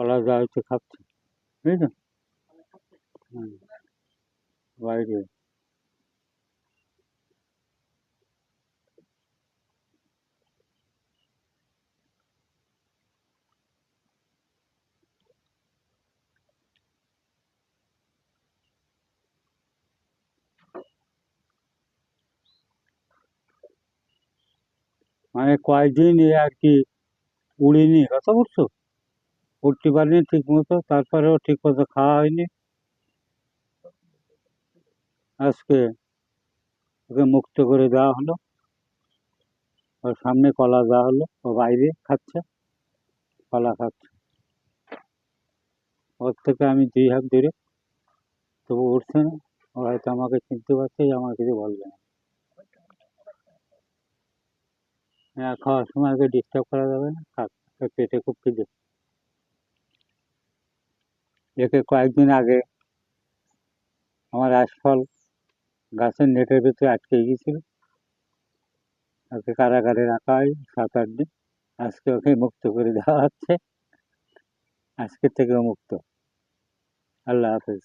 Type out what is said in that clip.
কলা যা হচ্ছে খাচ্ছে, বুঝছো? হুম, বাইরে। মানে কয়েকদিন এ আর কি উড়িনি, কথা বলছো, উঠতে পারিনি ঠিক মতো, তারপরেও ঠিক মতো খাওয়া হয়নি। আজকে ওকে মুক্ত করে দেওয়া হলো, ওর সামনে কলা দেওয়া হলো, ও বাইরে খাচ্ছে, কলা খাচ্ছে। ওর থেকে আমি 2 হাত দূরে, তবু উঠছে না। ও হয়তো আমাকে চিনতে পারছে যে আমার কিছু বলবে না। হ্যাঁ, খাওয়ার সময় ওকে ডিস্টার্ব করা যাবে না, খাক। ওর পেটে খুব খিদে। একে কয়েকদিন আগে আমার আশফল গাছের নেটের ভিতরে আটকে গিয়েছিল, ওকে কারাগারে রাখা হয় 7-8 দিন। আজকে ওকে মুক্ত করে দেওয়া হচ্ছে, আজকে থেকে ও মুক্ত। আল্লাহ হাফেজ।